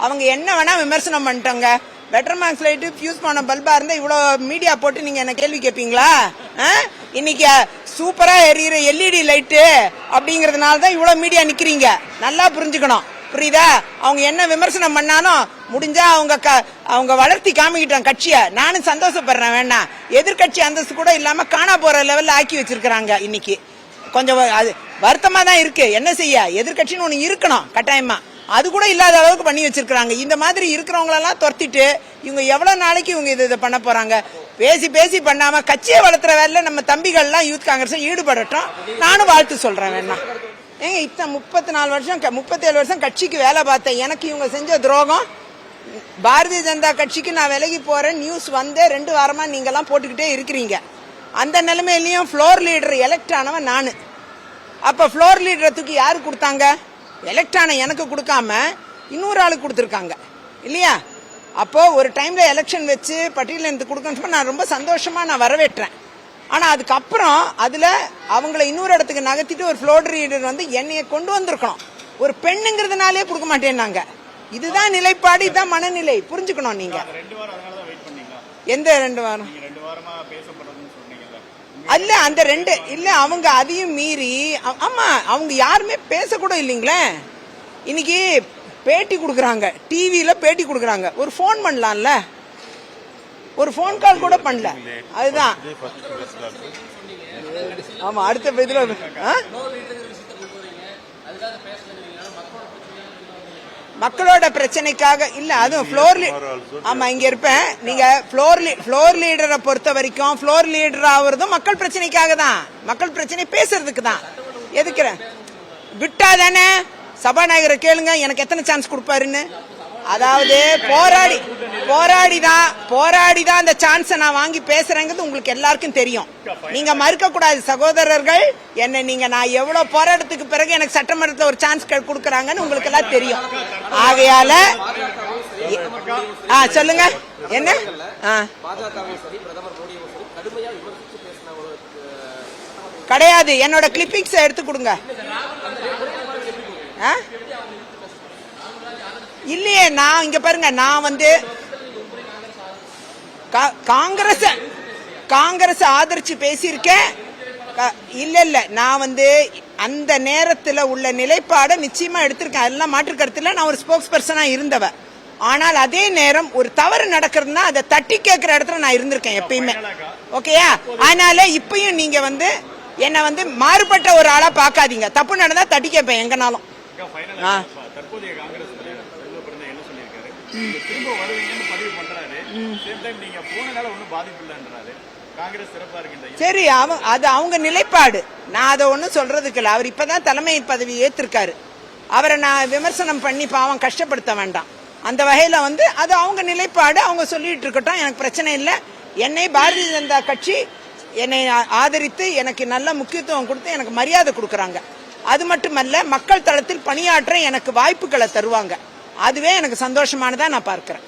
அவங்க என்ன வேணா விமர்சனம் பண்ணிட்டாங்க. பெட்டர் மார்க்ஸ் லைட்டு ஃபியூஸ் பண்ண பல்பா இருந்தா இவ்வளவு மீடியா போட்டு நீங்க என்ன கேள்வி கேட்பீங்களா? இன்னைக்கு சூப்பரா எரியிற எல்இடி லைட்டு அப்படிங்கறதுனால தான் இவ்வளவு மீடியா நிக்கிறீங்க. நல்லா புரிஞ்சுக்கணும், புரியுதா? அவங்க என்ன விமர்சனம் பண்ணாலும் முடிஞ்சா அவங்க வளர்த்தி காமிக்கிட்டாங்க கட்சிய. நானும் சந்தோஷப்படுறேன். வேணா எதிர்கட்சி அந்தஸ்து கூட இல்லாம காணா போற லெவல்ல ஆக்கி வச்சிருக்காங்க. இன்னைக்கு கொஞ்சம் அது வருத்தமா தான் இருக்கு. என்ன செய்ய, எதிர்கட்சின்னு ஒண்ணு இருக்கணும் கட்டாயமா, அது கூட இல்லாத அளவுக்கு பண்ணி வச்சிருக்காங்க. இந்த மாதிரி இருக்கிறவங்களெல்லாம் துரத்திட்டு இவங்க எவ்வளவு நாளைக்கு இவங்க இதை பண்ண போறாங்க? பேசி பேசி பண்ணாம கட்சியை வளர்த்துற வேலை நம்ம தம்பிகள்லாம் யூத் காங்கிரஸ் ஈடுபடட்டும். நானும் வாழ்த்து சொல்றேன். வேணா ஏங்க இத்தனை 34 வருஷம் 37 வருஷம் கட்சிக்கு வேலை பார்த்தேன். எனக்கு இவங்க செஞ்ச துரோகம். பாரதிய ஜனதா கட்சிக்கு நான் விலகி போறேன் நியூஸ் வந்து 2 வாரமா நீங்க எல்லாம் போட்டுக்கிட்டே இருக்கிறீங்க. அந்த நிலைமையிலயும் ஃப்ளோர் லீடர் எலெக்ட் ஆனவன் நானு. அப்ப ஃப்ளோர் லீடரை தூக்கி யாரு கொடுத்தாங்க? எலெக்ட் ஆன எனக்கு கொடுக்காம இன்னொரு ஆளுக்கு கொடுத்துருக்காங்க இல்லையா? அப்போ ஒரு டைம்ல எலெக்ஷன் வச்சு பட்டியலிருந்து கொடுக்கணும் நான் ரொம்ப சந்தோஷமா நான் வரவேற்றேன். ஆனா அதுக்கப்புறம் அதுல அவங்களை இன்னொரு இடத்துக்கு நகர்த்திட்டு ஒரு ஃப்ளோர் லீடர் வந்து என்னைய கொண்டு வந்திருக்கணும். ஒரு பெண்ணுங்கிறதுனாலே கொடுக்க மாட்டேன்னாங்க. இதுதான் நிலைப்பாடு, இதுதான் மனநிலை. புரிஞ்சுக்கணும் நீங்க. எந்த 2 வாரம் அல்ல, அந்த 2 இல்ல, அவங்க அதையும் மீறி ஆமா அவங்க யாருமே பேசக்கூட இல்லைங்களே. இன்னைக்கு பேட்டி கொடுக்கறாங்க, டிவியில பேட்டி கொடுக்கறாங்க. ஒரு போன் பண்ணலாம்ல, ஒரு போன் கால் கூட பண்ணல. அதுதான் ஆமா அடுத்த இதுல மக்களோட பிரச்சனைக்காக இல்ல. அதுவும் ஆமா இங்க இருப்பேன். நீங்க ஃப்ளோர் லீடரை பொறுத்த வரைக்கும் ஃப்ளோர் லீடர் ஆகுறதும் மக்கள் பிரச்சனைக்காக தான், மக்கள் பிரச்சனை பேசுறதுக்கு தான். எதுக்குறேன் விட்டா தானே சபாநாயகரை கேளுங்க எனக்கு எத்தனை சான்ஸ் கொடுப்பாருன்னு. அதாவது போராடிதான் அந்த சான்ஸை நான் வாங்கி பேசுறேங்கிறது உங்களுக்கு எல்லாருக்கும் தெரியும். நீங்க மறுக்க கூடாது சகோதரர்கள். என்ன நீங்க நான் எவ்வளவு போராட்டத்துக்கு பிறகு எனக்கு சட்டமன்றத்தில் ஒரு சான்ஸ் கொடுக்கறாங்கன்னு உங்களுக்கு எல்லாம் தெரியும். ஆகையால சொல்லுங்க என்ன கிடையாது. என்னோட கிளிப்பிங்ஸ் எடுத்து கொடுங்க. இல்லையே, நான் இங்க பாருங்க, நான் வந்து காங்கிரஸ் ஆதரிச்சு பேசியிருக்கேன். இல்ல நான் வந்து அந்த நேரத்துல உள்ள நிலைப்பாட நிச்சயமா எடுத்திருக்கேன். அதெல்லாம் மாற்று கருத்துல நான் ஒரு ஸ்போக்ஸ் பர்சனா இருந்தவ. ஆனால் அதே நேரம் ஒரு தவறு நடக்கிறதுனா அதை தட்டி கேட்கிற இடத்துல நான் இருந்திருக்கேன் எப்பயுமே. ஓகேயா? அதனால இப்பயும் நீங்க வந்து என்ன வந்து மாறுபட்ட ஒரு ஆளா பாக்காதீங்க. தப்பு நடந்தா தட்டி கேட்பேன் எங்கனாலும். சரி, அது அவங்க நிலைப்பாடு. நான் அதை ஒன்னும் சொல்றதுக்கு இல்ல. அவர் இப்பதான் தலைமை பதவி ஏத்திருக்காரு. அவரை நான் விமர்சனம் பண்ணி பாவம் கஷ்டப்படுத்த வேண்டாம். அந்த வகையில வந்து அது அவங்க நிலைப்பாடு. அவங்க சொல்லிட்டு இருக்கட்டும், எனக்கு பிரச்சனை இல்லை. என்னை பாரதிய ஜனதா கட்சி என்னை ஆதரித்து எனக்கு நல்ல முக்கியத்துவம் கொடுத்து எனக்கு மரியாதை கொடுக்கறாங்க. அது மட்டுமல்ல, மக்கள் தளத்தில் பணியாற்ற எனக்கு வாய்ப்புகளை தருவாங்க. அதுவே எனக்கு சந்தோஷமானதா நான் பார்க்கிறேன்.